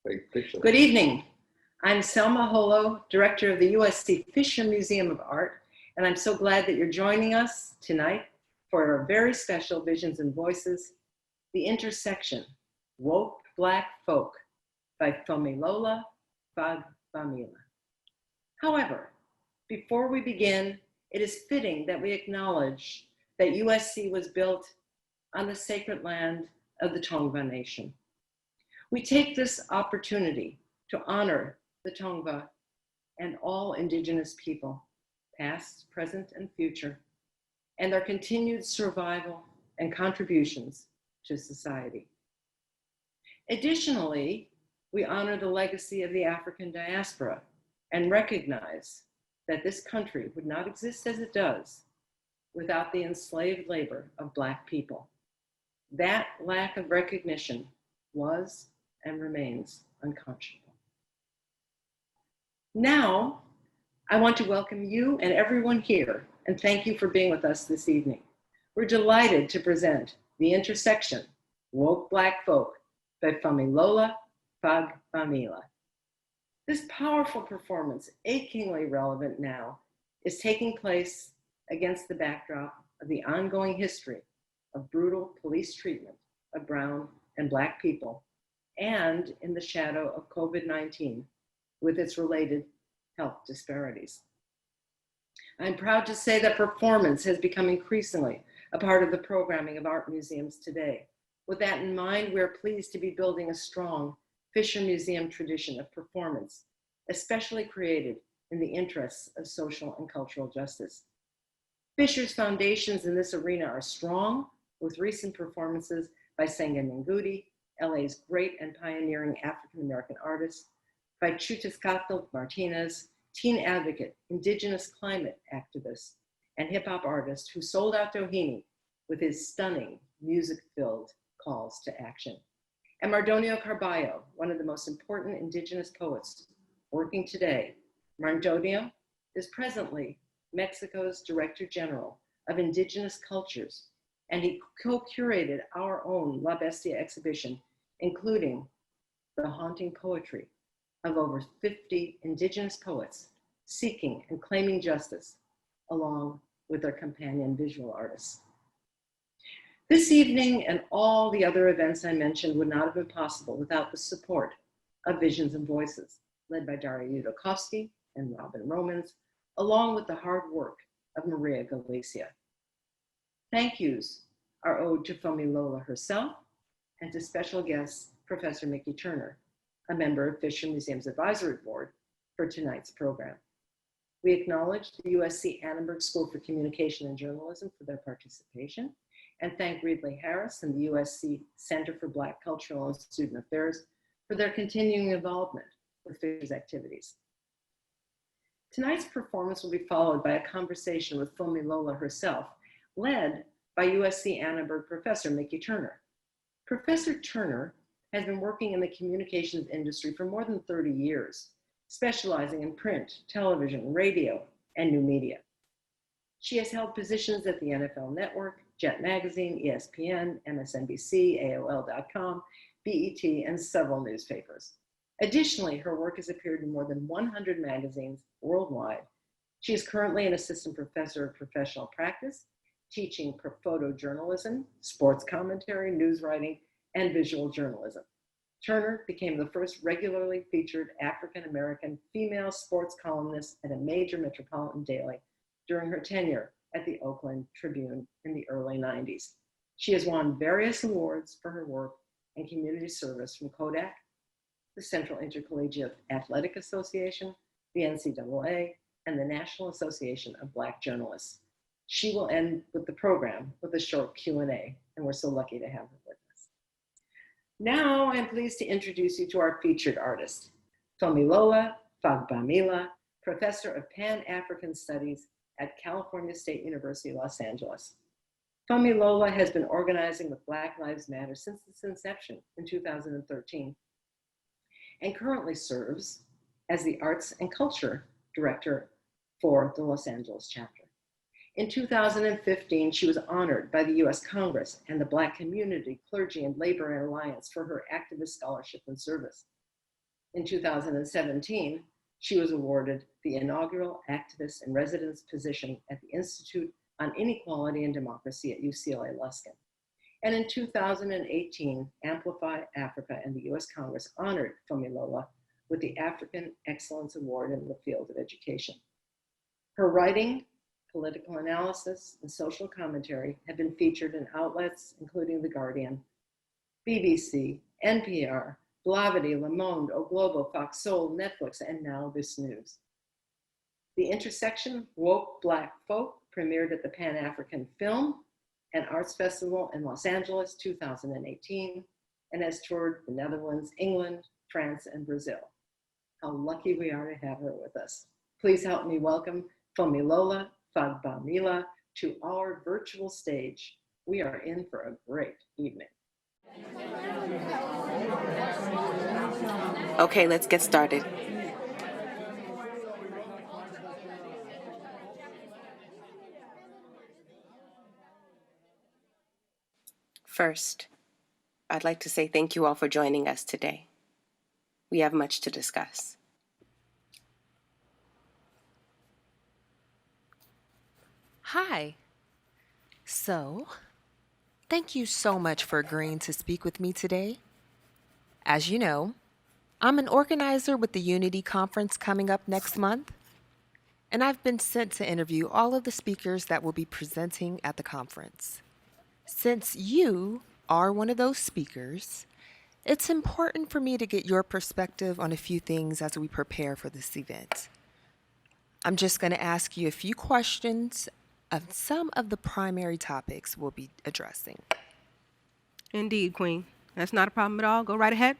Good evening. I'm Selma Holo, director of the USC Fisher Museum of Art, and I'm so glad that you're joining us tonight for our very special Visions and Voices, The Intersection, Woke Black Folk by Funmilola Fagbamila. However, before we begin, it is fitting that we acknowledge that USC was built on the sacred land of the Tongva Nation. We take this opportunity to honor the Tongva and all Indigenous people, past, present, and future, and their continued survival and contributions to society. Additionally, we honor the legacy of the African diaspora and recognize that this country would not exist as it does without the enslaved labor of Black people. That lack of recognition was and remains unconscionable. Now, I want to welcome you and everyone here and thank you for being with us this evening. We're delighted to present The Intersection, Woke Black Folk by Funmilola Fagbamila. This powerful performance, achingly relevant now, is taking place against the backdrop of the ongoing history of brutal police treatment of brown and Black people, and in the shadow of COVID-19 with its related health disparities. I'm proud to say that performance has become increasingly a part of the programming of art museums today. With that in mind, we're pleased to be building a strong Fisher Museum tradition of performance, especially created in the interests of social and cultural justice. Fisher's foundations in this arena are strong, with recent performances by Senga Ngugi, LA's great and pioneering African-American artist, by Chutiscatl Martinez, teen advocate, indigenous climate activist, and hip hop artist who sold out Doheny with his stunning music-filled calls to action. And Mardonio Carballo, one of the most important indigenous poets working today. Mardonio is presently Mexico's Director General of Indigenous Cultures, and he co-curated our own La Bestia exhibition, including the haunting poetry of over 50 indigenous poets seeking and claiming justice, along with their companion visual artists. This evening and all the other events I mentioned would not have been possible without the support of Visions and Voices, led by Daria Yudokovsky and Robin Romans, along with the hard work of Maria Galicia. Thank yous are owed to Funmilola herself and to special guest, Professor Miki Turner, a member of Fisher Museum's Advisory Board for tonight's program. We acknowledge the USC Annenberg School for Communication and Journalism for their participation, and thank Reedley Harris and the USC Center for Black Cultural and Student Affairs for their continuing involvement with Fisher's activities. Tonight's performance will be followed by a conversation with Funmilola herself, led by USC Annenberg professor Miki Turner. Professor Turner has been working in the communications industry for more than 30 years, specializing in print, television, radio, and new media. She has held positions at the NFL Network, Jet Magazine, ESPN, MSNBC, AOL.com, BET, and several newspapers. Additionally, her work has appeared in more than 100 magazines worldwide. She is currently an assistant professor of professional practice, teaching photojournalism, sports commentary, news writing, and visual journalism. Turner became the first regularly featured African-American female sports columnist at a major metropolitan daily during her tenure at the Oakland Tribune in the early 90s. She has won various awards for her work and community service from Kodak, the Central Intercollegiate Athletic Association, the NCAA, and the National Association of Black Journalists. She will end with the program with a short Q&A, and we're so lucky to have her with us. Now I'm pleased to introduce you to our featured artist, Funmilola Fagbamila, Professor of Pan-African Studies at California State University, Los Angeles. Funmilola has been organizing with Black Lives Matter since its inception in 2013 and currently serves as the Arts and Culture Director for the Los Angeles chapter. In 2015, she was honored by the US Congress and the Black Community, Clergy, and Labor Alliance for her activist scholarship and service. In 2017, she was awarded the inaugural Activist in Residence position at the Institute on Inequality and Democracy at UCLA Luskin. And in 2018, Amplify Africa and the US Congress honored Funmilola with the African Excellence Award in the field of education. Her writing, political analysis, and social commentary have been featured in outlets including The Guardian, BBC, NPR, Blavity, Le Monde, O Globo, Fox Soul, Netflix, and now This News. The Intersection Woke Black Folk premiered at the Pan-African Film and Arts Festival in Los Angeles 2018 and has toured the Netherlands, England, France, and Brazil. How lucky we are to have her with us. Please help me welcome Funmilola Fagbamila to our virtual stage. We are in for a great evening. Okay, let's get started. First, I'd like to say thank you all for joining us today. We have much to discuss. Hi. So, thank you so much for agreeing to speak with me today. As you know, I'm an organizer with the Unity Conference coming up next month, and I've been sent to interview all of the speakers that will be presenting at the conference. Since you are one of those speakers, it's important for me to get your perspective on a few things as we prepare for this event. I'm just going to ask you a few questions of some of the primary topics we'll be addressing. Indeed, Queen. That's not a problem at all. Go right ahead.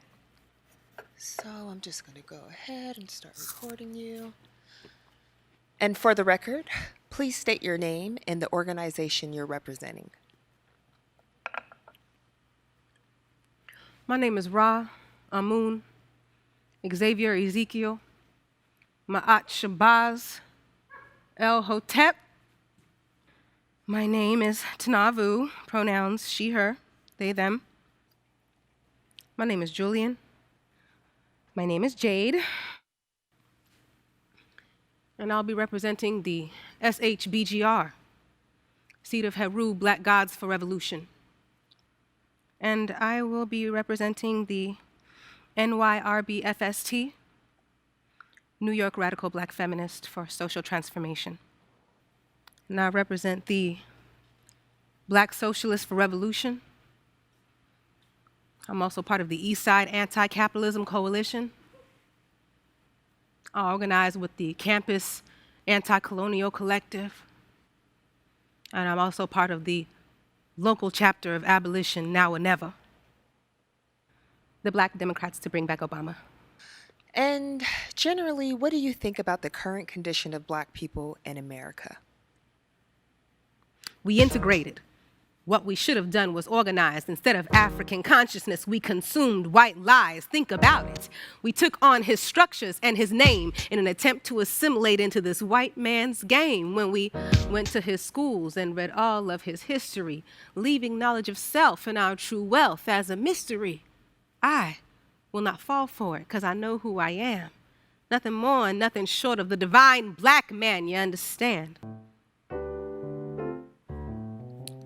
So I'm just going to go ahead and start recording you. And for the record, please state your name and the organization you're representing. My name is Ra, Amun, Xavier Ezekiel, Ma'at Shabazz, El Hotep. My name is Tanavu, pronouns she, her, they, them. My name is Julian. My name is Jade. And I'll be representing the SHBGR, Seat of Heru, Black Gods for Revolution. And I will be representing the NYRBFST, New York Radical Black Feminist for Social Transformation. And I represent the Black Socialists for Revolution. I'm also part of the East Side Anti-Capitalism Coalition. I organize with the Campus Anti-Colonial Collective. And I'm also part of the local chapter of Abolition Now or Never. The Black Democrats to Bring Back Obama. And generally, what do you think about the current condition of Black people in America? We integrated. What we should have done was organized. Instead of African consciousness, we consumed white lies. Think about it. We took on his structures and his name in an attempt to assimilate into this white man's game. When we went to his schools and read all of his history, leaving knowledge of self and our true wealth as a mystery, I will not fall for it because I know who I am. Nothing more and nothing short of the divine black man, you understand?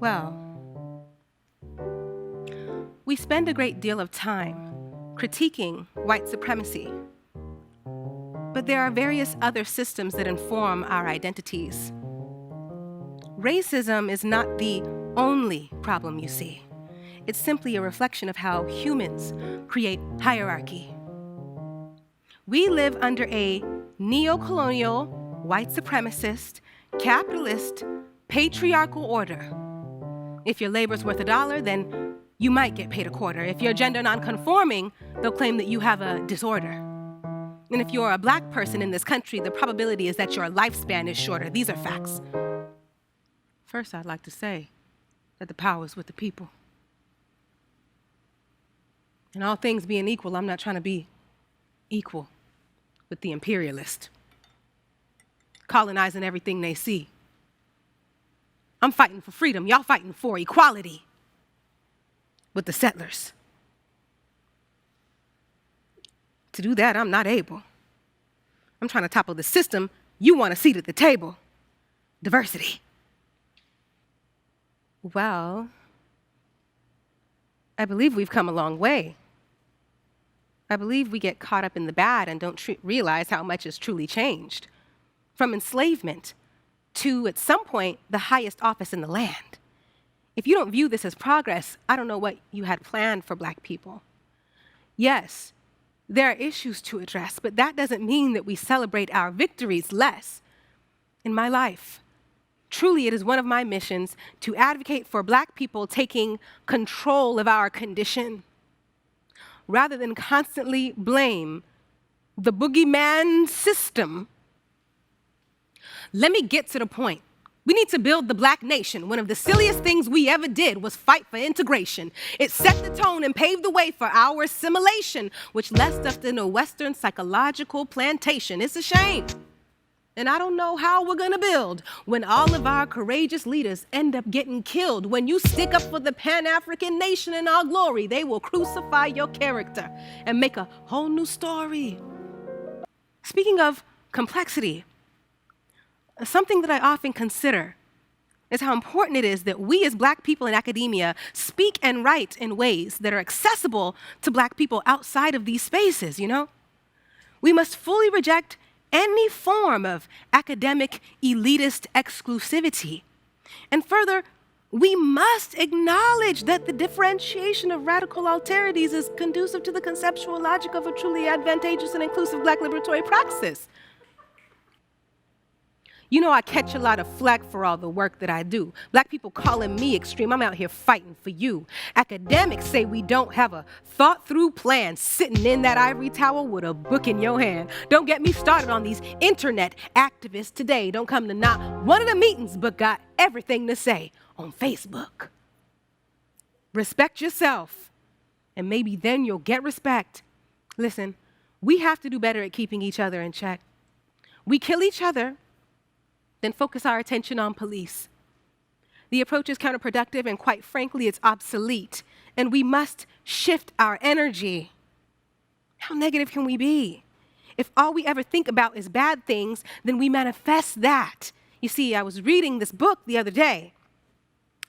Well, we spend a great deal of time critiquing white supremacy, but there are various other systems that inform our identities. Racism is not the only problem you see. It's simply a reflection of how humans create hierarchy. We live under a neo-colonial, white supremacist, capitalist, patriarchal order. If your labor's worth $1, then you might get paid $0.25. If you're gender non-conforming, they'll claim that you have a disorder. And if you're a black person in this country, the probability is that your lifespan is shorter. These are facts. First, I'd like to say that the power is with the people. And all things being equal, I'm not trying to be equal with the imperialist, colonizing everything they see. I'm fighting for freedom. Y'all fighting for equality with the settlers. to do that, I'm not able. I'm trying to topple the system. You want a seat at the table. Diversity. Well, I believe we've come a long way. I believe we get caught up in the bad and don't realize how much has truly changed. From enslavement to, at some point, the highest office in the land. If you don't view this as progress, I don't know what you had planned for Black people. Yes, there are issues to address, but that doesn't mean that we celebrate our victories less. In my life, truly it is one of my missions to advocate for Black people taking control of our condition, rather than constantly blame the boogeyman system. Let me get to the point. We need to build the Black nation. One of the silliest things we ever did was fight for integration. It set the tone and paved the way for our assimilation, which left us in a Western psychological plantation. It's a shame. And I don't know how we're gonna build when all of our courageous leaders end up getting killed. When you stick up for the Pan-African nation in our glory, they will crucify your character and make a whole new story. Speaking of complexity, something that I often consider is how important it is that we as Black people in academia speak and write in ways that are accessible to Black people outside of these spaces, you know? We must fully reject any form of academic elitist exclusivity. And further, we must acknowledge that the differentiation of radical alterities is conducive to the conceptual logic of a truly advantageous and inclusive Black liberatory praxis. You know, I catch a lot of flack for all the work that I do. Black people calling me extreme. I'm out here fighting for you. Academics say we don't have a thought-through plan, sitting in that ivory tower with a book in your hand. Don't get me started on these internet activists today. Don't come to not one of the meetings, but got everything to say on Facebook. Respect yourself, and maybe then you'll get respect. Listen, we have to do better at keeping each other in check. We kill each other, then focus our attention on police. The approach is counterproductive, and quite frankly, it's obsolete. And we must shift our energy. How negative can we be? If all we ever think about is bad things, then we manifest that. You see, I was reading this book the other day,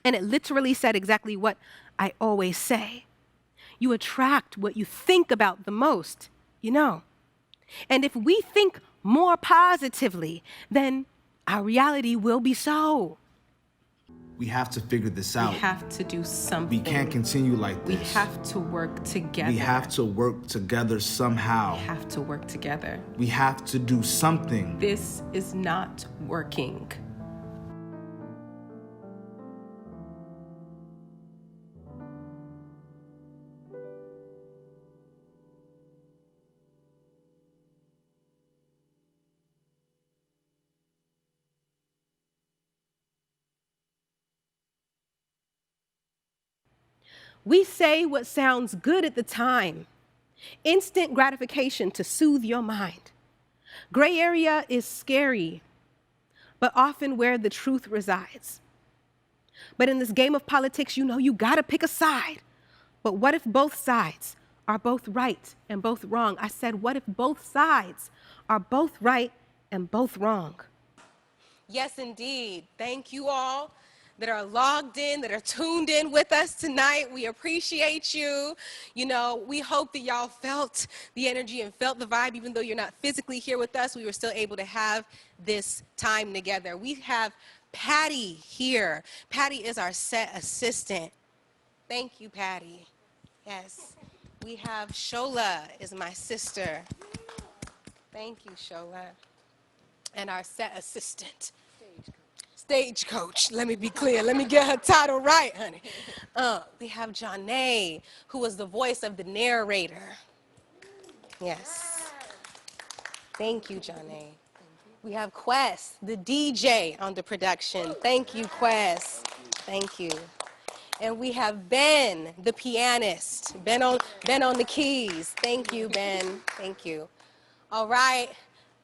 and it literally said exactly what I always say. You attract what you think about the most, you know. And if we think more positively, then our reality will be so. We have to figure this out. We have to do something. We can't continue like this. We have to work together. We have to work together somehow. We have to work together. We have to do something. This is not working. We say what sounds good at the time. Instant gratification to soothe your mind. Gray area is scary, but often where the truth resides. But in this game of politics, you know you gotta pick a side. But what if both sides are both right and both wrong? I said, what if both sides are both right and both wrong? Yes, indeed. Thank you all that are logged in, that are tuned in with us tonight. We appreciate you. You know, we hope that y'all felt the energy and felt the vibe. Even though you're not physically here with us, we were still able to have this time together. We have Patty here. Patty is our set assistant. Thank you, Patty. Yes. We have Shola is my sister. Thank you, Shola. And our set assistant. Stagecoach. Let me be clear. Let me get her title right, honey. We have Janae, who was the voice of the narrator. Yes. Thank you, Janae. We have Quest, the DJ on the production. Thank you, Quest. Thank you. And we have Ben, the pianist. Ben on the keys. Thank you, Ben. Thank you. All right.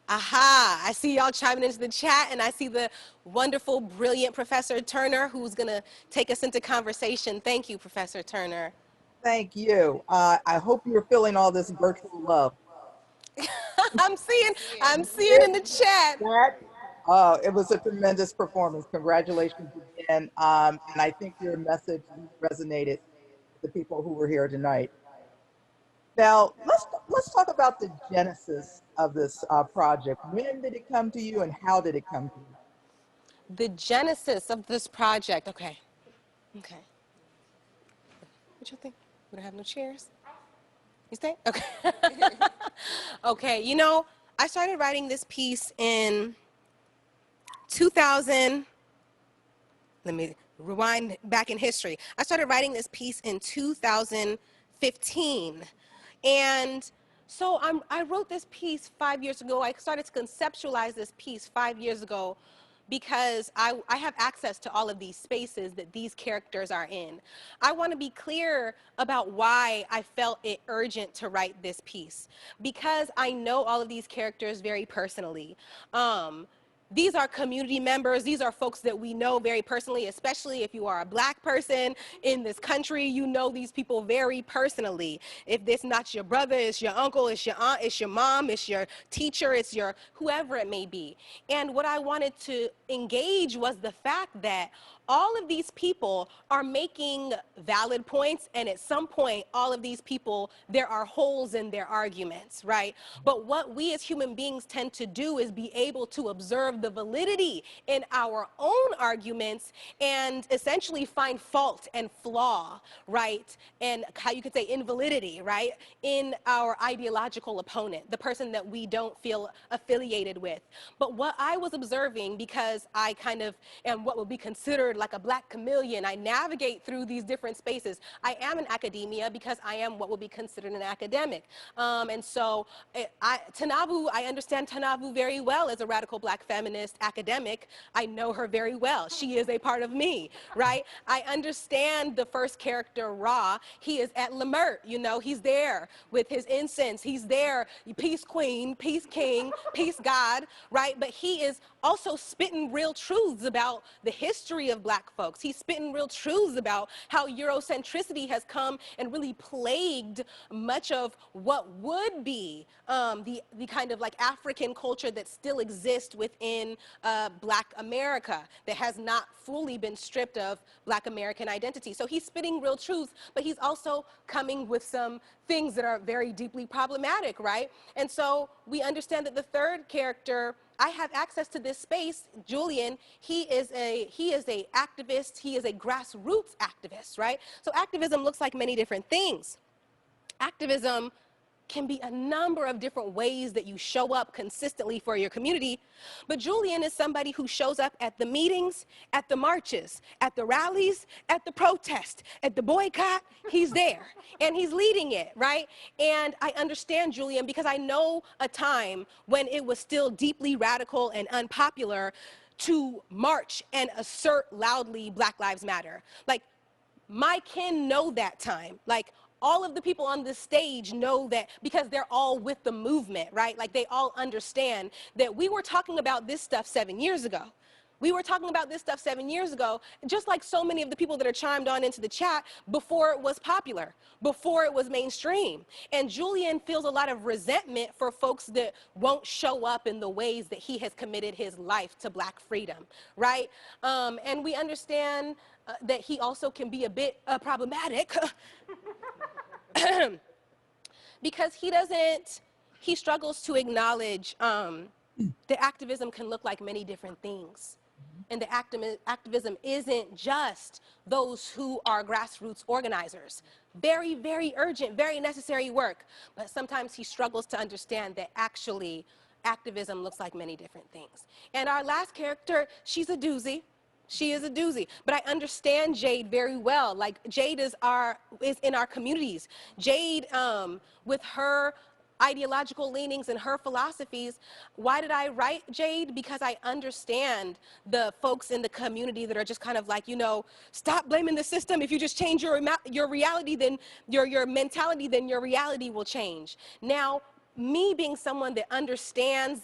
Aha, I see y'all chiming into the chat, and I see the wonderful, brilliant Professor Turner, who's gonna take us into conversation. Thank you, Professor Turner. Thank you. I hope you're feeling all this virtual love. I'm seeing in the chat. It was a tremendous performance. Congratulations again. And I think your message resonated with the people who were here tonight. Now, let's talk about the genesis of this project. When did it come to you, and how did it come to you? The genesis of this project. Okay. What you think? We don't have no chairs? You stay? Okay. Okay, you know, I started writing this piece in 2000. Let me rewind back in history. I started writing this piece in 2015. And so I wrote this piece 5 years ago. I started to conceptualize this piece 5 years ago because I have access to all of these spaces that these characters are in. I want to be clear about why I felt it urgent to write this piece, because I know all of these characters very personally. These are community members. These are folks that we know very personally, especially if you are a Black person in this country. You know these people very personally. If this not your brother, it's your uncle, it's your aunt, it's your mom, it's your teacher, it's your whoever it may be. And what I wanted to engage was the fact that all of these people are making valid points, and at some point, all of these people, there are holes in their arguments, right? But what we as human beings tend to do is be able to observe the validity in our own arguments and essentially find fault and flaw, right? And how you could say invalidity, right? In our ideological opponent, the person that we don't feel affiliated with. But what I was observing, because I kind of am what would be considered like a Black chameleon, I navigate through these different spaces. I am in academia because I am what would be considered an academic. And so Tanavu, I understand Tanavu very well as a radical Black feminist academic. I know her very well. She is a part of me, right? I understand the first character, Ra. He is at Lemert, you know, he's there with his incense. He's there, peace queen, peace king, peace God, right? But he is also spitting real truths about the history of Black folks. He's spitting real truths about how Eurocentricity has come and really plagued much of what would be the kind of like African culture that still exists within Black America, that has not fully been stripped of Black American identity. So he's spitting real truths, but he's also coming with some things that are very deeply problematic, right? And so we understand that the third character, I have access to this space, Julian. He is a activist. He is a grassroots activist, right? So activism looks like many different things. Activism can be a number of different ways that you show up consistently for your community. But Julian is somebody who shows up at the meetings, at the marches, at the rallies, at the protest, at the boycott. He's there and he's leading it, right? And I understand Julian because I know a time when it was still deeply radical and unpopular to march and assert loudly Black Lives Matter. Like, my kin know that time. Like, all of the people on this stage know that because they're all with the movement, right? Like, they all understand that we were talking about this stuff 7 years ago. We were talking about this stuff 7 years ago, just like so many of the people that are chimed on into the chat before it was popular, before it was mainstream. And Julian feels a lot of resentment for folks that won't show up in the ways that he has committed his life to Black freedom, right? And we understand that he also can be a bit problematic because he struggles to acknowledge that activism can look like many different things. And the activism isn't just those who are grassroots organizers. Very, very urgent, very necessary work. But sometimes he struggles to understand that actually activism looks like many different things. And our last character, she's a doozy. She is a doozy, but I understand Jade very well. Like, Jade is in our communities. Jade, with her ideological leanings and her philosophies. Why did I write Jade? Because I understand the folks in the community that are just kind of like, you know, stop blaming the system. If you just change your reality, then your mentality, then your reality will change. Now, me being someone that understands,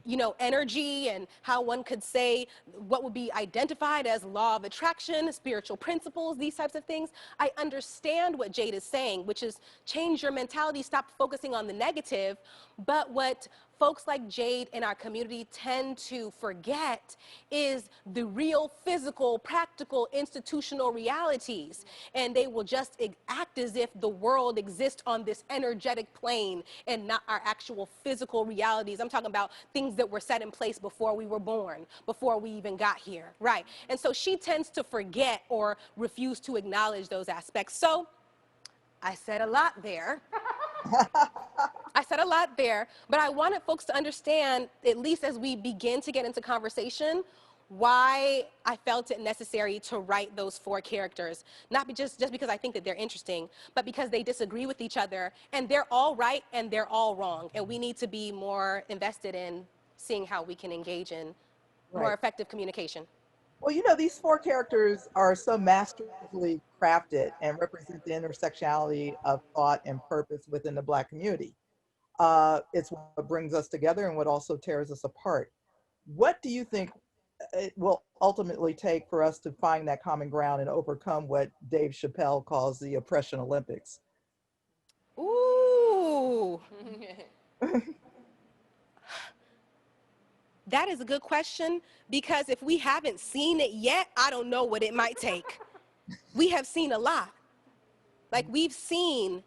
you know, energy and how one could say what would be identified as law of attraction, spiritual principles, these types of things, I understand what Jade is saying, which is change your mentality, stop focusing on the negative. But what folks like Jade in our community tend to forget is the real physical, practical, institutional realities. And they will just act as if the world exists on this energetic plane and not our actual physical realities. I'm talking about things that were set in place before we were born, before we even got here, right? And so she tends to forget or refuse to acknowledge those aspects. So I said a lot there. I said a lot there, but I wanted folks to understand, at least as we begin to get into conversation, why I felt it necessary to write those 4 characters. Not just because I think that they're interesting, but because they disagree with each other, and they're all right and they're all wrong. And we need to be more invested in seeing how we can engage in more Right. effective communication. Well, you know, these 4 characters are so masterfully crafted and represent the intersectionality of thought and purpose within the Black community. It's what brings us together and what also tears us apart. What do you think it will ultimately take for us to find that common ground and overcome what Dave Chappelle calls the oppression Olympics? Ooh. That is a good question, because if we haven't seen it yet, I don't know what it might take. We have seen a lot. Like, we've seen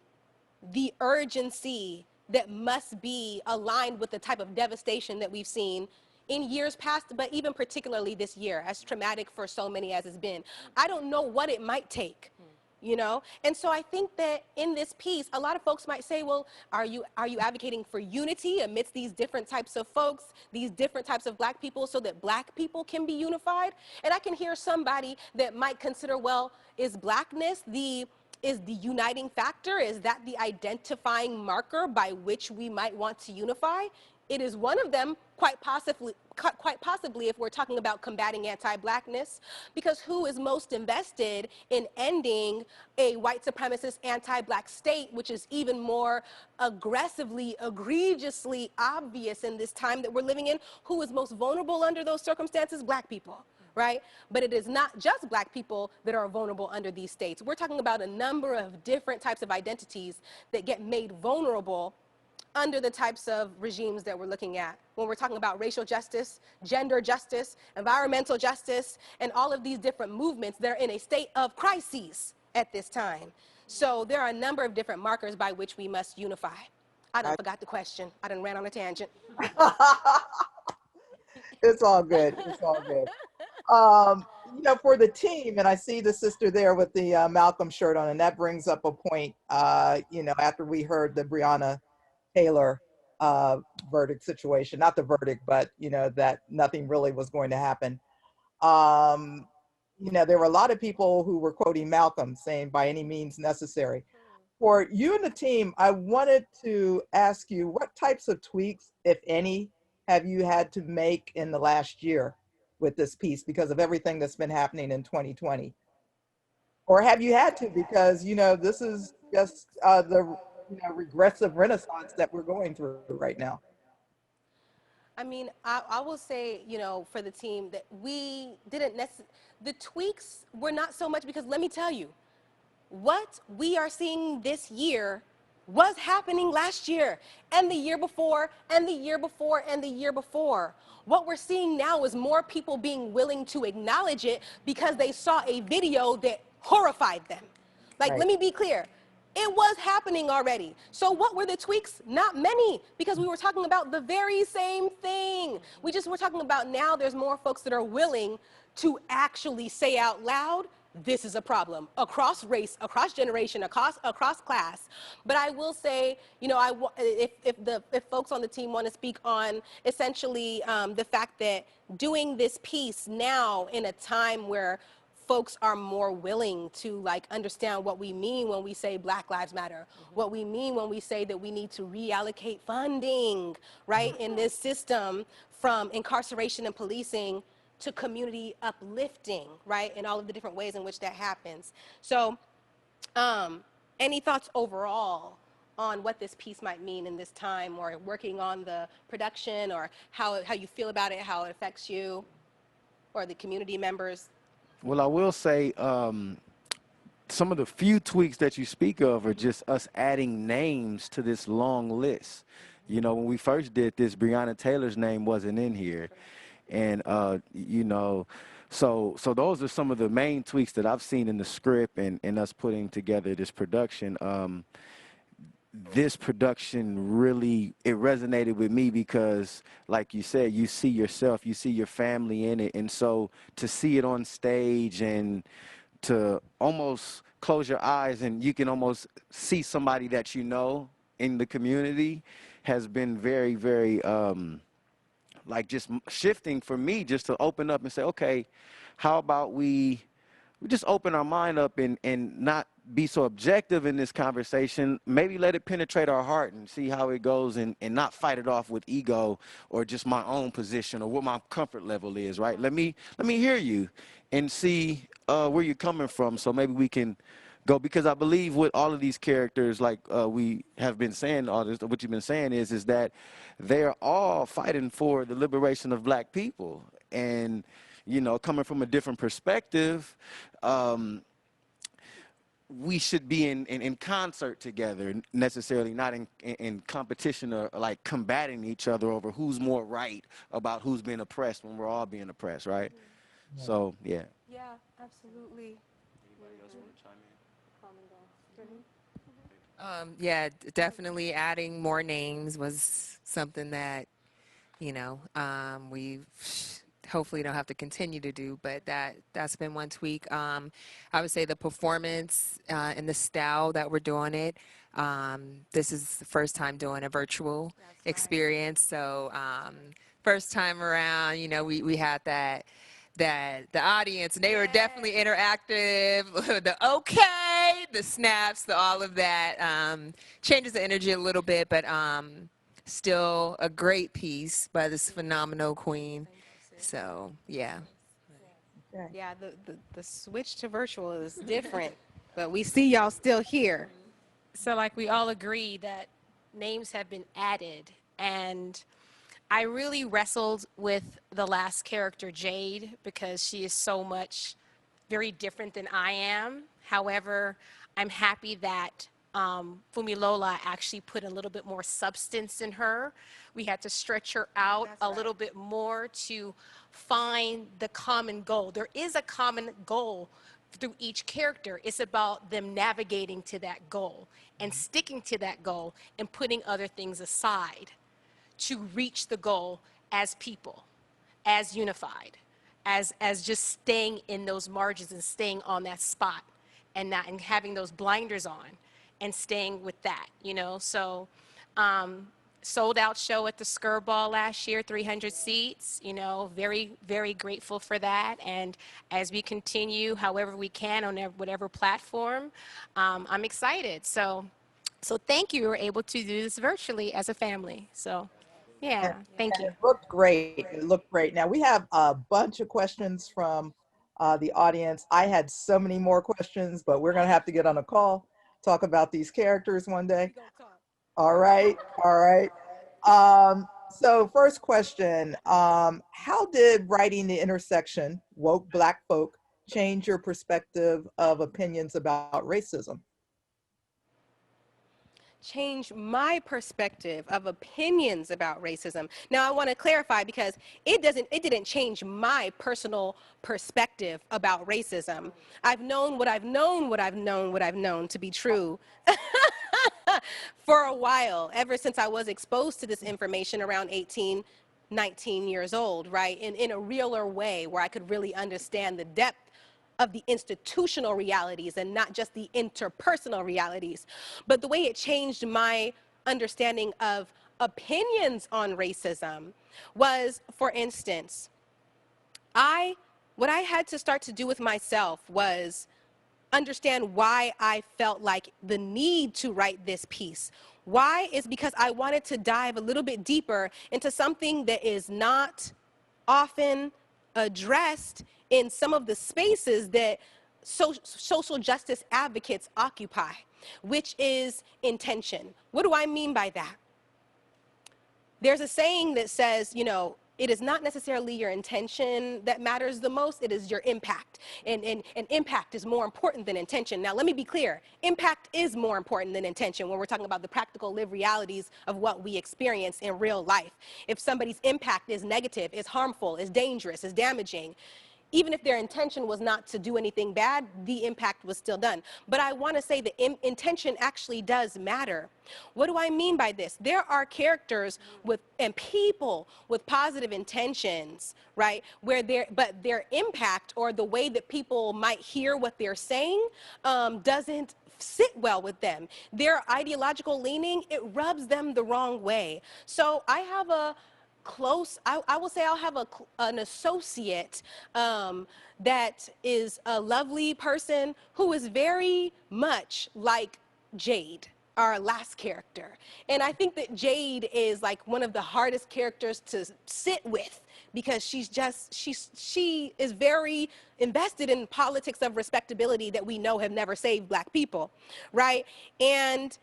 the urgency that must be aligned with the type of devastation that we've seen in years past, but even particularly this year, as traumatic for so many as it's been. I don't know what it might take, you know? And so I think that in this piece, a lot of folks might say, well, are you advocating for unity amidst these different types of folks, these different types of Black people, so that Black people can be unified? And I can hear somebody that might consider, well, is Blackness the uniting factor? Is that the identifying marker by which we might want to unify? It is one of them, quite possibly if we're talking about combating anti-Blackness, because who is most invested in ending a white supremacist anti-Black state, which is even more aggressively, egregiously obvious in this time that we're living in? Who is most vulnerable under those circumstances? Black people. Right? But it is not just Black people that are vulnerable under these states. We're talking about a number of different types of identities that get made vulnerable under the types of regimes that we're looking at. When we're talking about racial justice, gender justice, environmental justice, and all of these different movements, they're in a state of crises at this time. So there are a number of different markers by which we must unify. I done forgot the question. I done ran on a tangent. It's all good. It's all good. You know, for the team, and I see the sister there with the Malcolm shirt on, and that brings up a point, you know, after we heard the Breonna Taylor verdict situation, not the verdict, but, you know, that nothing really was going to happen. You know, there were a lot of people who were quoting Malcolm, saying by any means necessary. For you and the team, I wanted to ask you, what types of tweaks, if any, have you had to make in the last year with this piece because of everything that's been happening in 2020? Or have you had to, because, you know, this is just the, you know, regressive renaissance that we're going through right now? I mean, I will say, you know, for the team, that we didn't necessarily, the tweaks were not so much, because let me tell you, what we are seeing this year was happening last year and the year before and the year before and the year before. What we're seeing now is more people being willing to acknowledge it because they saw a video that horrified them. Like, Right. let me be clear. It was happening already. So what were the tweaks? Not many, because we were talking about the very same thing. We just were talking about now there's more folks that are willing to actually say out loud, this is a problem, across race, across generation, across class. But I will say, you know, if folks on the team want to speak on essentially the fact that doing this piece now in a time where folks are more willing to like understand what we mean when we say Black Lives Matter, what we mean when we say that we need to reallocate funding, right, in this system from incarceration and policing to community uplifting, right, and all of the different ways in which that happens. So any thoughts overall on what this piece might mean in this time, or working on the production, or how you feel about it, how it affects you or the community members? Well, I will say some of the few tweaks that you speak of are just us adding names to this long list. You know, when we first did this, Breonna Taylor's name wasn't in here. And, you know, so those are some of the main tweaks that I've seen in the script and us putting together this production. This production really, it resonated with me because, like you said, you see yourself, you see your family in it. And so to see it on stage and to almost close your eyes and you can almost see somebody that you know in the community has been very, very, like just shifting for me, just to open up and say, okay, how about we just open our mind up and not be so objective in this conversation. Maybe let it penetrate our heart and see how it goes, and not fight it off with ego or just my own position or what my comfort level is, right? Let me hear you and see where you're coming from, so maybe we can go, because I believe with all of these characters, like we have been saying, all this, what you've been saying is that they're all fighting for the liberation of black people. And, you know, coming from a different perspective, we should be in concert together, necessarily not in competition or like combating each other over who's more right about who's being oppressed when we're all being oppressed, right? Yeah. So, yeah. Yeah, absolutely. Anybody else want to chime in? Yeah, definitely adding more names was something that, you know, we hopefully don't have to continue to do, but that's been one tweak. I would say the performance and the style that we're doing it. This is the first time doing a virtual experience, so first time around, you know, we had that the audience, and they were definitely interactive. The okay, the snaps, the all of that changes the energy a little bit, but still a great piece by this phenomenal queen. So yeah. Okay. Yeah, the switch to virtual is different, but we see y'all still here. So, like, we all agree that names have been added, and I really wrestled with the last character, Jade, because she is so much very different than I am. However, I'm happy that Funmilola actually put a little bit more substance in her. We had to stretch her out a little bit more to find the common goal. There is a common goal through each character. It's about them navigating to that goal and sticking to that goal and putting other things aside to reach the goal as people, as unified, as just staying in those margins and staying on that spot and not and having those blinders on and staying with that, you know. So sold out show at the Sker Ball last year, 300 seats, you know, very, very grateful for that. And as we continue, however we can on whatever platform, I'm excited. So thank you. We were able to do this virtually as a family. So yeah, thank And you. it looked great. It looked great. Now we have a bunch of questions from the audience. I had so many more questions, but we're going to have to get on a call, talk about these characters one day. All right. All right. So first question, how did writing the intersection, woke Black folk, change your perspective of opinions about racism? Change my perspective of opinions about racism. Now I want to clarify, because it didn't change my personal perspective about racism. I've known what I've known, what I've known, what I've known to be true for a while, ever since I was exposed to this information around 18, 19 years old, right? In a realer way, where I could really understand the depth of the institutional realities and not just the interpersonal realities. But the way it changed my understanding of opinions on racism was, for instance, what I had to start to do with myself was understand why I felt like the need to write this piece. Why is because I wanted to dive a little bit deeper into something that is not often addressed in some of the spaces that social justice advocates occupy, which is intention. What do I mean by that? There's a saying that says, you know, it is not necessarily your intention that matters the most, it is your impact. And impact is more important than intention. Now, let me be clear. Impact is more important than intention when we're talking about the practical lived realities of what we experience in real life. If somebody's impact is negative, is harmful, is dangerous, is damaging, even if their intention was not to do anything bad, the impact was still done. But I want to say the intention actually does matter. What do I mean by this? There are characters and people with positive intentions, right? But their impact or the way that people might hear what they're saying doesn't sit well with them. Their ideological leaning, it rubs them the wrong way. So I have a I will say I'll have an associate that is a lovely person who is very much like Jade, our last character. And I think that Jade is like one of the hardest characters to sit with because she is very invested in politics of respectability that we know have never saved Black people, right? And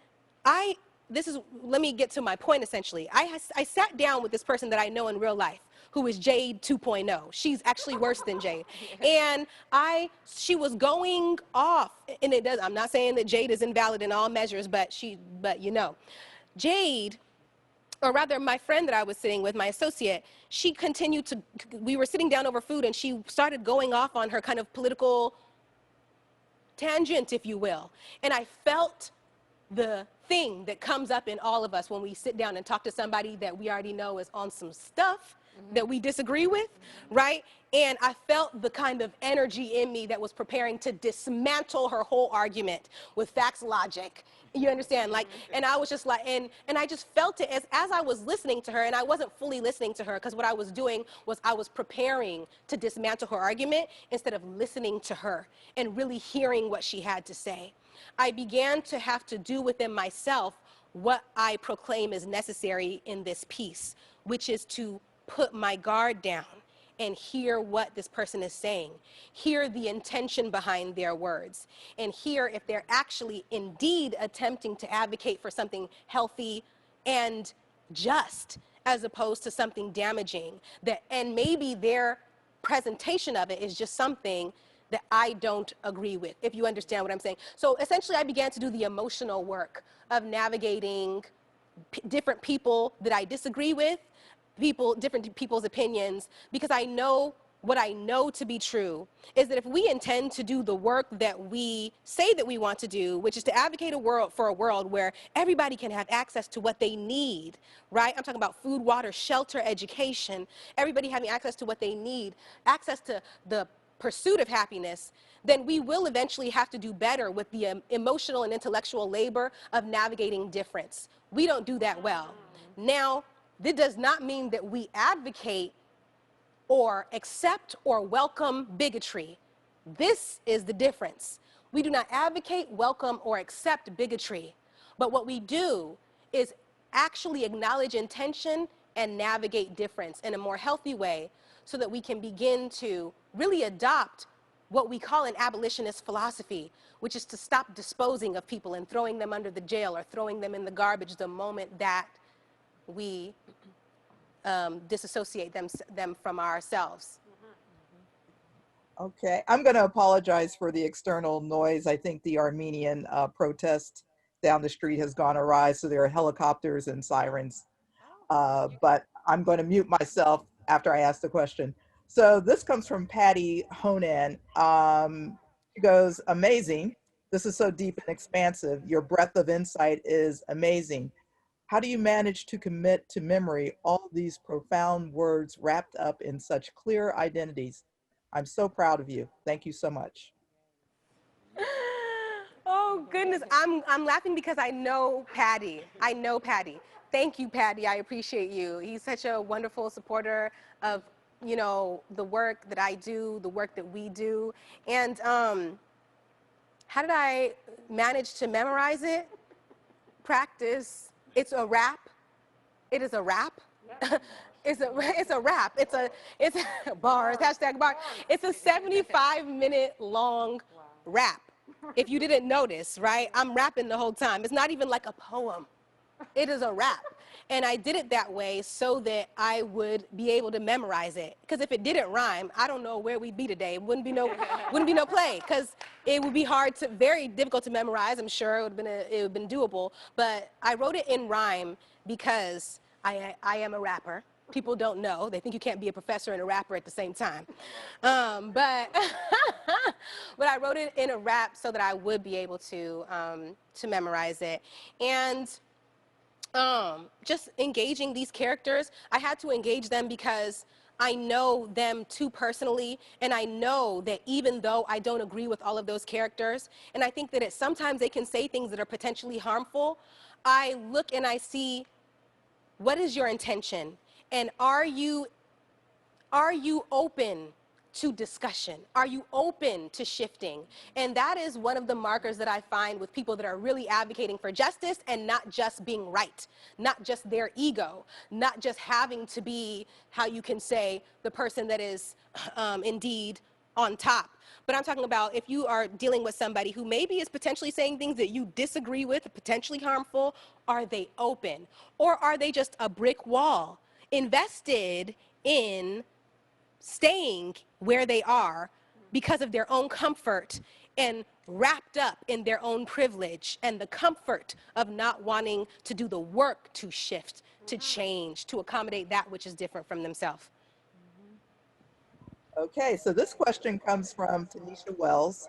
let me get to my point essentially. I sat down with this person that I know in real life who is Jade 2.0. She's actually worse than Jade. And she was going off, and I'm not saying that Jade is invalid in all measures, but you know, Jade, or rather my friend that I was sitting with, my associate, we were sitting down over food and she started going off on her kind of political tangent, if you will. And I felt the thing that comes up in all of us when we sit down and talk to somebody that we already know is on some stuff that we disagree with, right? And I felt the kind of energy in me that was preparing to dismantle her whole argument with facts, logic. You understand? Like, and I was just like, and I just felt it as I was listening to her, and I wasn't fully listening to her because what I was doing was I was preparing to dismantle her argument instead of listening to her and really hearing what she had to say. I began to have to do within myself what I proclaim is necessary in this piece, which is to put my guard down and hear what this person is saying, hear the intention behind their words, and hear if they're actually indeed attempting to advocate for something healthy and just, as opposed to something damaging, and maybe their presentation of it is just something that I don't agree with, if you understand what I'm saying. So essentially I began to do the emotional work of navigating different people that I disagree with, different people's opinions, because I know what I know to be true is that if we intend to do the work that we say that we want to do, which is to advocate for a world where everybody can have access to what they need, right? I'm talking about food, water, shelter, education, everybody having access to what they need, access to the pursuit of happiness, then we will eventually have to do better with the emotional and intellectual labor of navigating difference. We don't do that well. Now, this does not mean that we advocate or accept or welcome bigotry. This is the difference. We do not advocate, welcome, or accept bigotry. But what we do is actually acknowledge intention and navigate difference in a more healthy way so that we can begin to really adopt what we call an abolitionist philosophy, which is to stop disposing of people and throwing them under the jail or throwing them in the garbage the moment that we disassociate them from ourselves. Okay, I'm going to apologize for the external noise. I think the Armenian protest down the street has gone awry, so there are helicopters and sirens. But I'm going to mute myself after I ask the question. So this comes from Patty Honan. She goes, amazing. This is so deep and expansive. Your breadth of insight is amazing. How do you manage to commit to memory all these profound words wrapped up in such clear identities? I'm so proud of you. Thank you so much. Oh goodness, I'm laughing because I know Patty. I know Patty. Thank you, Patty. I appreciate you. He's such a wonderful supporter of, you know, the work that I do, the work that we do. And how did I manage to memorize it? Practice. It's a rap. It is a rap. It's a rap. It's bars, hashtag bar. It's a 75-minute long rap. If you didn't notice, right? I'm rapping the whole time. It's not even like a poem. It is a rap. And I did it that way so that I would be able to memorize it. Because if it didn't rhyme, I don't know where we'd be today. It wouldn't be no play. Because it would be very difficult to memorize. I'm sure it would have been doable. But I wrote it in rhyme because I am a rapper. People don't know. They think you can't be a professor and a rapper at the same time. But but I wrote it in a rap so that I would be able to memorize it. And just engaging these characters, I had to engage them because I know them too personally, and I know that even though I don't agree with all of those characters, and I think that sometimes they can say things that are potentially harmful, I look and I see, what is your intention? And are you open to discussion? Are you open to shifting? And that is one of the markers that I find with people that are really advocating for justice and not just being right, not just their ego, not just having to be, how you can say, the person that is indeed on top. But I'm talking about if you are dealing with somebody who maybe is potentially saying things that you disagree with, potentially harmful, are they open? Or are they just a brick wall, invested in staying where they are because of their own comfort and wrapped up in their own privilege and the comfort of not wanting to do the work to shift, to change, to accommodate that which is different from themselves? Okay, so this question comes from Tanisha Wells.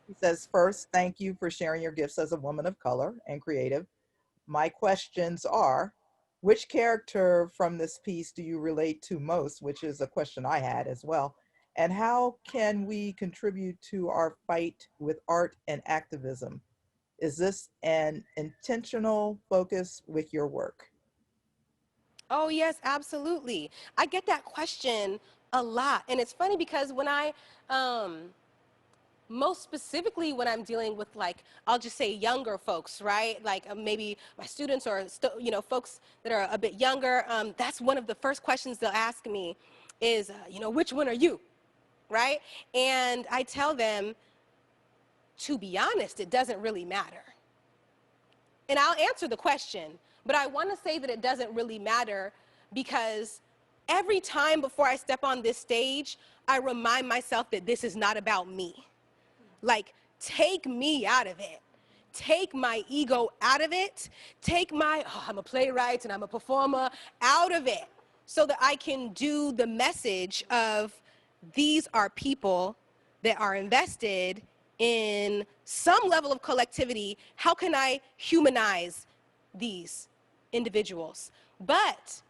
He says, first, thank you for sharing your gifts as a woman of color and creative. My questions are, which character from this piece do you relate to most, which is a question I had as well, and how can we contribute to our fight with art and activism? Is this an intentional focus with your work? Oh, yes, absolutely. I get that question a lot. And it's funny because when most specifically when I'm dealing with, like, I'll just say younger folks, right? Like maybe my students or, folks that are a bit younger, that's one of the first questions they'll ask me is, which one are you, right? And I tell them, to be honest, it doesn't really matter. And I'll answer the question, but I want to say that it doesn't really matter because every time before I step on this stage, I remind myself that this is not about me. Like, take me out of it. Take my ego out of it. Take my, I'm a playwright and I'm a performer, out of it so that I can do the message of these are people that are invested in some level of collectivity. How can I humanize these individuals? But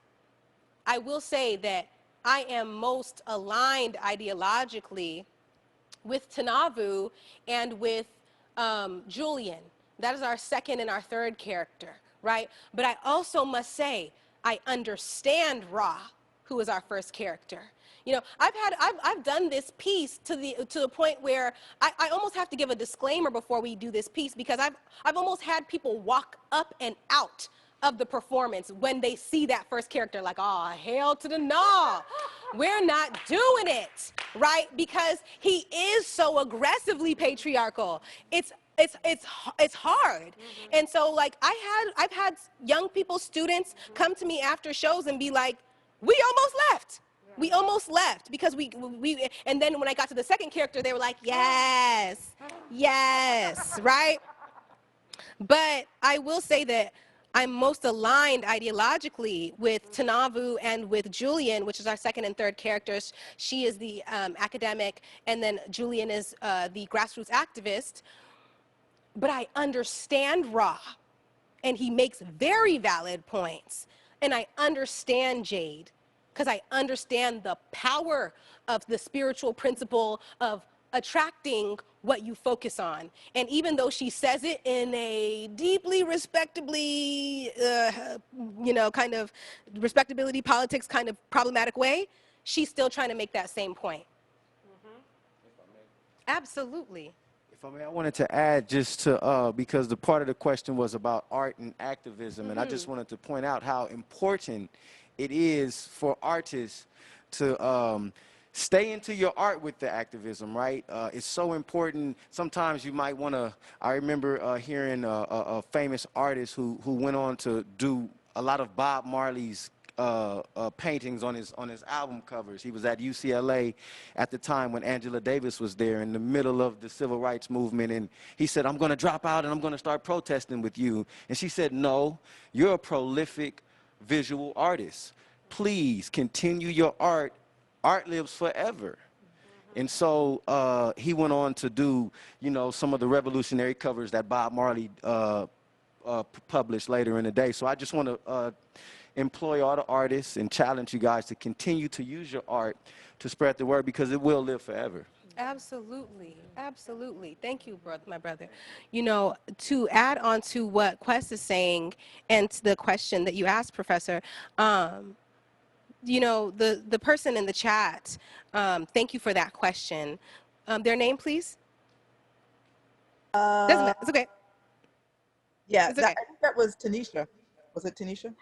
I will say that I am most aligned ideologically with Tanavu and with Julian. That is our second and our third character, right? But I also must say, I understand Ra, who is our first character. I've done this piece to the point where I almost have to give a disclaimer before we do this piece because I've almost had people walk up and out of the performance when they see that first character, like, oh, hell to the no. We're not doing it, right? Because he is so aggressively patriarchal. It's hard. And so, like, I've had young people, students, come to me after shows and be like, we almost left. We almost left because we and then when I got to the second character, they were like, yes, yes, right? But I will say that I'm most aligned ideologically with Tanavu and with Julian, which is our second and third characters. She is the academic, and then Julian is the grassroots activist. But I understand Ra, and he makes very valid points. And I understand Jade, because I understand the power of the spiritual principle of attracting what you focus on. And even though she says it in a deeply respectably, kind of respectability politics kind of problematic way, she's still trying to make that same point. Absolutely. If I may, I wanted to add just to, because the part of the question was about art and activism, and I just wanted to point out how important it is for artists to stay into your art with the activism, right? It's so important. Sometimes you might want to, I remember hearing a famous artist who went on to do a lot of Bob Marley's paintings on his album covers. He was at UCLA at the time when Angela Davis was there in the middle of the civil rights movement, and he said, I'm going to drop out and I'm going to start protesting with you. And she said, no, you're a prolific visual artist. Please continue your art. Art lives forever. And so he went on to do, you know, some of the revolutionary covers that Bob Marley published later in the day. So I just want to employ all the artists and challenge you guys to continue to use your art to spread the word, because it will live forever. Absolutely, absolutely. Thank you, my brother. You know, to add on to what Quest is saying and to the question that you asked, Professor, you know, the person in the chat, thank you for that question. Their name, please? Doesn't matter, it's okay. Yeah, It's okay. I think that was Tanisha. Was it Tanisha?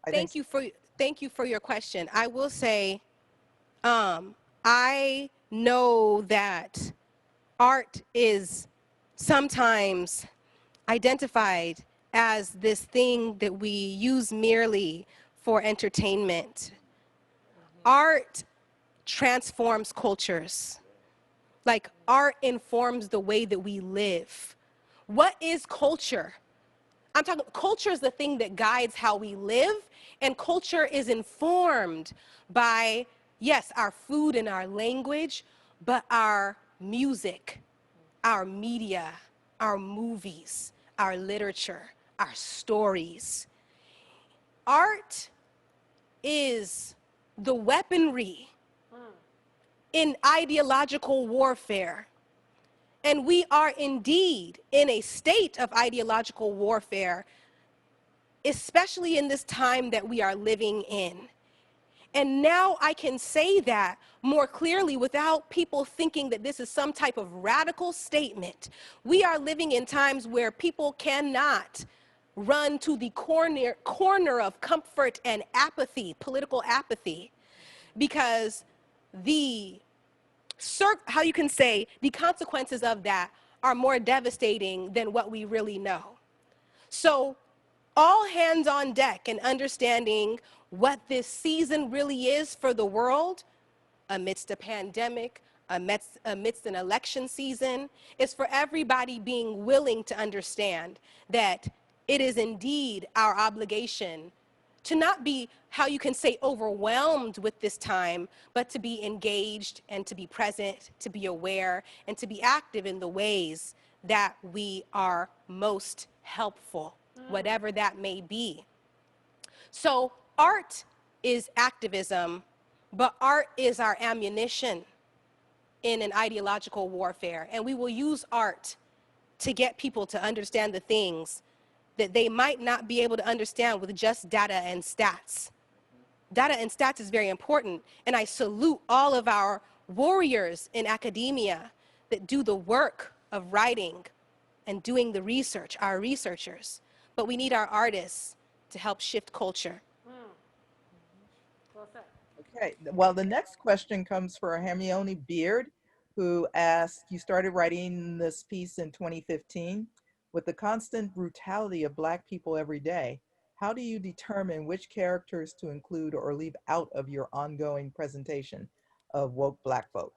Thank you for your question. I will say, I know that art is sometimes identified as this thing that we use merely for entertainment. Art transforms cultures. Like, art informs the way that we live. What is culture? I'm talking, culture is the thing that guides how we live, and culture is informed by, yes, our food and our language, but our music, our media, our movies, our literature, our stories. Art is the weaponry in ideological warfare. And we are indeed in a state of ideological warfare, especially in this time that we are living in. And now I can say that more clearly without people thinking that this is some type of radical statement. We are living in times where people cannot run to the corner of comfort and apathy, political apathy, because how you can say the consequences of that are more devastating than what we really know. So all hands on deck in understanding what this season really is for the world amidst a pandemic, amidst an election season, is for everybody being willing to understand that it is indeed our obligation to not be, how you can say, overwhelmed with this time, but to be engaged and to be present, to be aware, and to be active in the ways that we are most helpful, whatever that may be. So art is activism, but art is our ammunition in an ideological warfare. And we will use art to get people to understand the things that they might not be able to understand with just data and stats. Data and stats is very important, and I salute all of our warriors in academia that do the work of writing and doing the research, our researchers. But we need our artists to help shift culture. Okay, well, the next question comes for Hermione Beard, who asked, you started writing this piece in 2015. With the constant brutality of Black people every day, how do you determine which characters to include or leave out of your ongoing presentation of woke Black folk?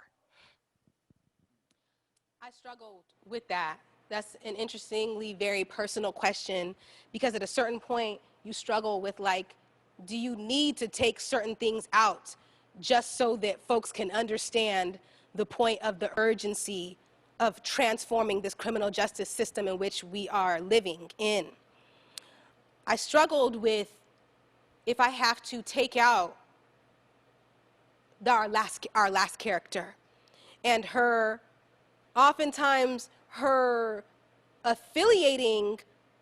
I struggled with that. That's an interestingly very personal question, because at a certain point you struggle with, like, do you need to take certain things out just so that folks can understand the point of the urgency of transforming this criminal justice system in which we are living in? I struggled with, if I have to take out our last character and oftentimes her affiliating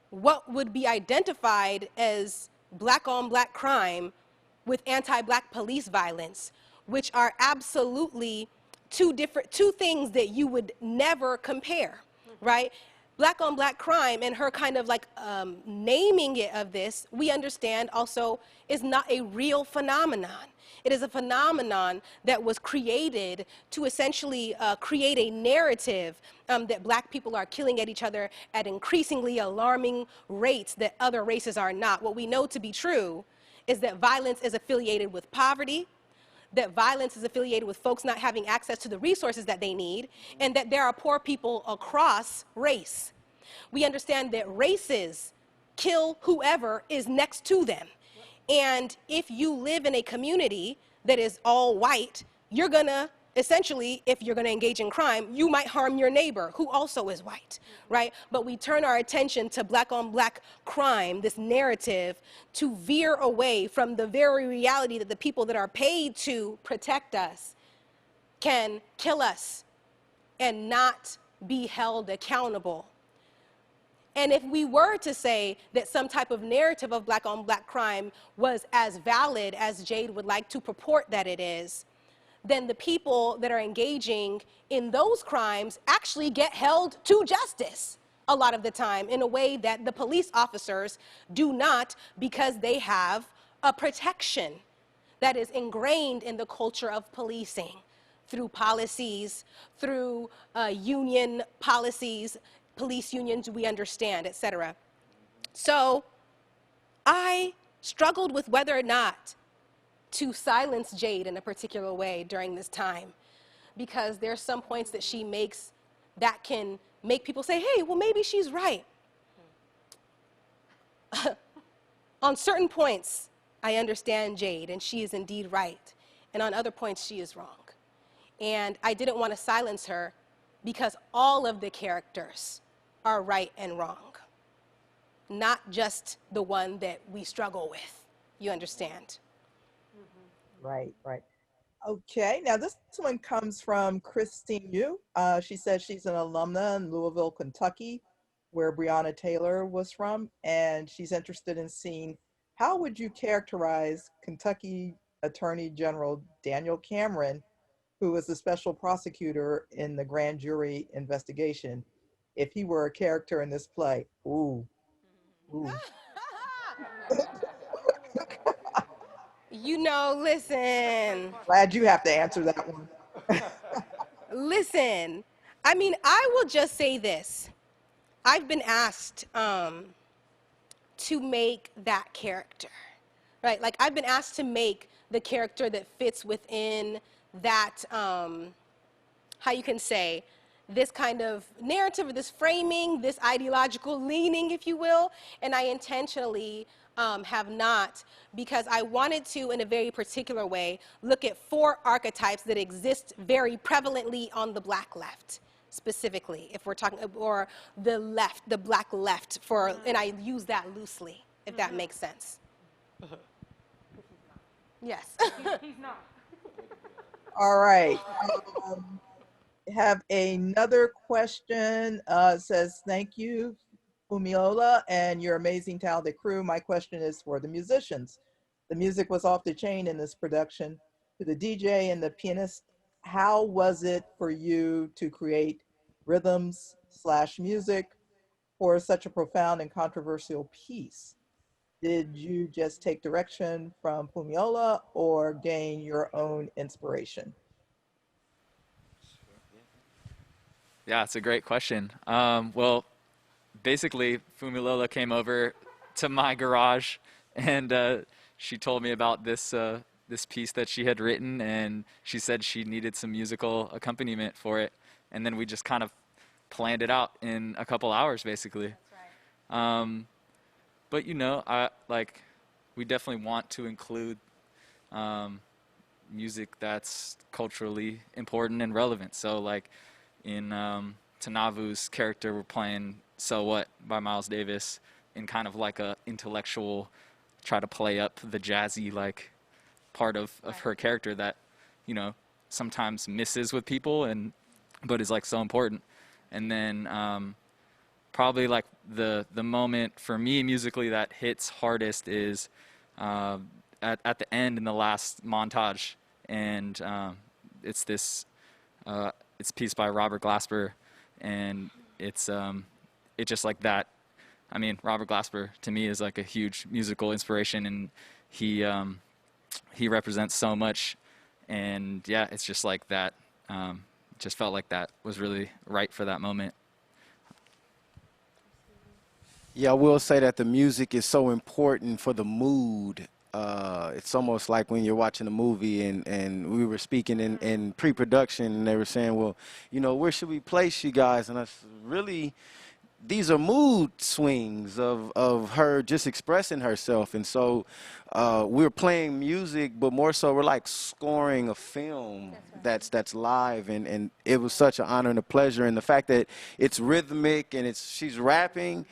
what would be identified as Black on Black crime with anti-Black police violence, which are absolutely two things that you would never compare, right? black on black crime and her kind of like naming it of this, we understand also is not a real phenomenon. It is a phenomenon that was created to essentially create a narrative that black people are killing at each other at increasingly alarming rates that other races are not. What we know to be true is that violence is affiliated with poverty, that violence is affiliated with folks not having access to the resources that they need, and that there are poor people across race. We understand that races kill whoever is next to them. And if you live in a community that is all white, you're gonna, essentially, if you're gonna engage in crime, you might harm your neighbor who also is white, right? But we turn our attention to black on black crime, this narrative, to veer away from the very reality that the people that are paid to protect us can kill us and not be held accountable. And if we were to say that some type of narrative of black on black crime was as valid as Jade would like to purport that it is, then the people that are engaging in those crimes actually get held to justice a lot of the time in a way that the police officers do not, because they have a protection that is ingrained in the culture of policing through policies, through union policies, police unions we understand, et cetera. So I struggled with whether or not to silence Jade in a particular way during this time, because there's some points that she makes that can make people say, hey, well, maybe she's right. On certain points, I understand Jade, and she is indeed right. And on other points, she is wrong. And I didn't want to silence her because all of the characters are right and wrong, not just the one that we struggle with. You understand? Right, right. Okay, now this one comes from Christine Yu. She says she's an alumna in Louisville, Kentucky, where Breonna Taylor was from, and she's interested in seeing how would you characterize Kentucky Attorney General Daniel Cameron, who was the special prosecutor in the grand jury investigation, if he were a character in this play? Ooh, ooh. You know, listen. Glad you have to answer that one. Listen, I mean, I will just say this. I've been asked to make that character, right? Like, I've been asked to make the character that fits within that, how you can say, this kind of narrative, or this framing, this ideological leaning, if you will, and I intentionally have not, because I wanted to, in a very particular way, look at 4 archetypes that exist very prevalently on the black left, specifically, if we're talking, or the left, the black left, for, and I use that loosely, if that makes sense. Yes. He's not. All right. Have another question. It says, thank you, Funmilola, and your amazing talented crew. My question is for the musicians. The music was off the chain in this production. To the DJ and the pianist, how was it for you to create rhythms / music for such a profound and controversial piece? Did you just take direction from Funmilola or gain your own inspiration? Yeah, it's a great question. Well, basically, Funmilola came over to my garage, and she told me about this this piece that she had written, and she said she needed some musical accompaniment for it, and then we just kind of planned it out in a couple hours, basically. That's right. But you know, we definitely want to include music that's culturally important and relevant. So like in Tanavu's character, we're playing So What by Miles Davis in kind of like a intellectual, try to play up the jazzy like part of her character that, you know, sometimes misses with people but is like so important. And then probably like the moment for me musically that hits hardest is at the end in the last montage, and it's this it's a piece by Robert Glasper, and it's it just like that. I mean, Robert Glasper to me is like a huge musical inspiration, and he represents so much. And yeah, it's just like that. Just felt like that was really right for that moment. Yeah, I will say that the music is so important for the mood. It's almost like when you're watching a movie, and we were speaking in pre-production, and they were saying, well, you know, where should we place you guys? And I said, really, these are mood swings of her just expressing herself. And so we're playing music, but more so we're like scoring a film that's live. And it was such an honor and a pleasure. And the fact that it's rhythmic and she's rapping,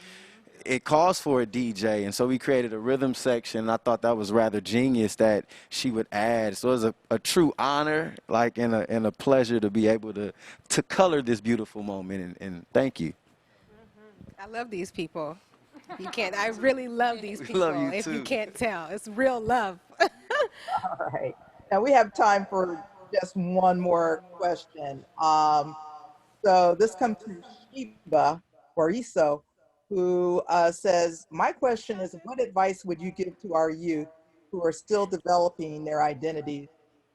it calls for a DJ. And so we created a rhythm section. I thought that was rather genius that she would add. So it was a true honor, like, and a pleasure to be able to color this beautiful moment. And thank you. I love these people. You can't. I really love these people. Love you if you too. can't tell, it's real love. All right. Now we have time for just one more question. So this comes from Sheba or Iso, who says, my question is, what advice would you give to our youth who are still developing their identity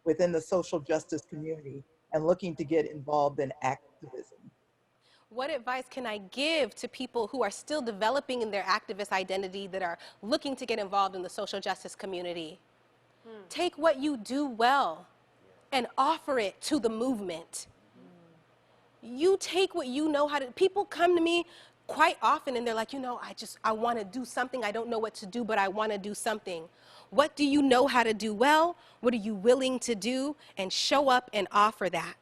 within the social justice community and looking to get involved in activism? What advice can I give to people who are still developing in their activist identity that are looking to get involved in the social justice community? Take what you do well and offer it to the movement. You take what you know how to. People come to me quite often and they're like, you know, I want to do something. I don't know what to do, but I want to do something. What do you know how to do well? What are you willing to do? And show up and offer that.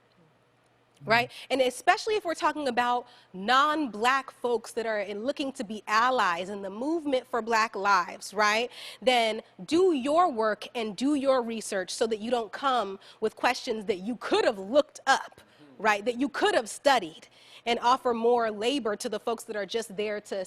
Right? And especially if we're talking about non-Black folks that are looking to be allies in the movement for Black lives, right? Then do your work and do your research so that you don't come with questions that you could have looked up, right? That you could have studied, and offer more labor to the folks that are just there to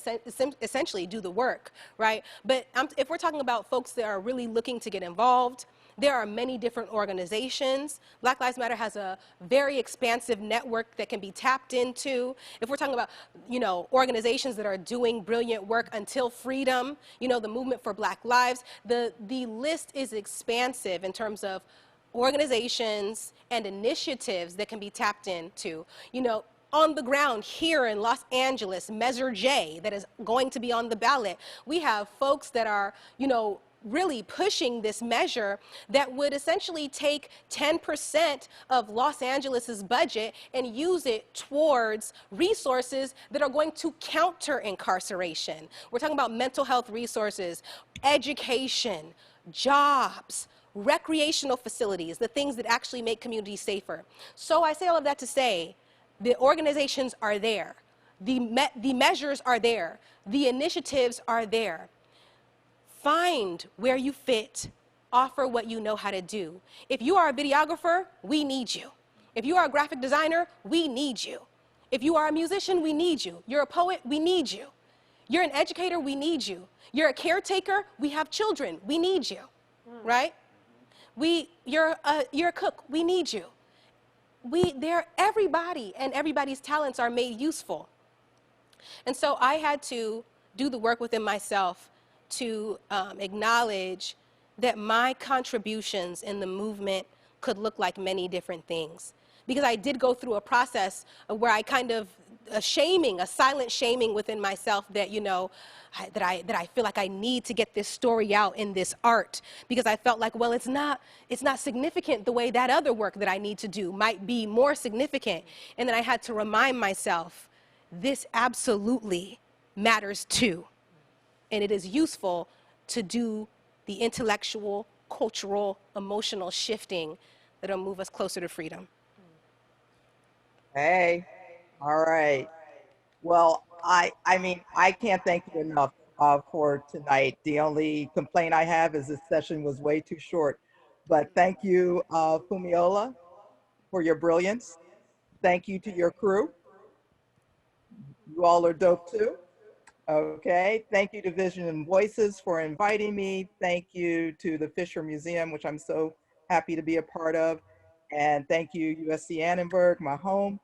essentially do the work, right? But if we're talking about folks that are really looking to get involved, there are many different organizations. Black Lives Matter has a very expansive network that can be tapped into. If we're talking about, you know, organizations that are doing brilliant work, Until Freedom, you know, the movement for Black lives, the list is expansive in terms of organizations and initiatives that can be tapped into. You know, on the ground here in Los Angeles, Measure J, that is going to be on the ballot, we have folks that are, you know, really pushing this measure that would essentially take 10% of Los Angeles's budget and use it towards resources that are going to counter incarceration. We're talking about mental health resources, education, jobs, recreational facilities, the things that actually make communities safer. So I say all of that to say, the organizations are there, the measures are there, the initiatives are there. Find where you fit, offer what you know how to do. If you are a videographer, we need you. If you are a graphic designer, we need you. If you are a musician, we need you. You're a poet, we need you. You're an educator, we need you. You're a caretaker, we have children, we need you, right? You're a cook, we need you. Everybody and everybody's talents are made useful. And so I had to do the work within myself to acknowledge that my contributions in the movement could look like many different things. Because I did go through a process where I kind of, a silent shaming within myself that, you know, that I feel like I need to get this story out in this art, because I felt like, well, it's not significant the way that other work that I need to do might be more significant. And then I had to remind myself, this absolutely matters too. And it is useful to do the intellectual, cultural, emotional shifting that'll move us closer to freedom. Hey, all right. Well, I mean, I can't thank you enough for tonight. The only complaint I have is this session was way too short. But thank you, Funmilola, for your brilliance. Thank you to your crew. You all are dope too. Okay, thank you to Vision and Voices for inviting me. Thank you to the Fisher Museum, which I'm so happy to be a part of. And thank you, USC Annenberg, my home,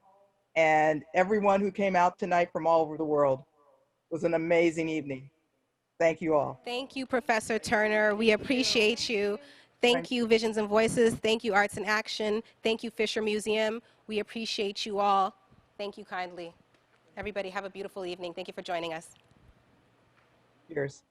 and everyone who came out tonight from all over the world. was an amazing evening. Thank you all. Thank you, Professor Turner. We appreciate you. Thank you, Visions and Voices. Thank you, Arts in Action. Thank you, Fisher Museum. We appreciate you all. Thank you kindly. Everybody have a beautiful evening. Thank you for joining us. Cheers.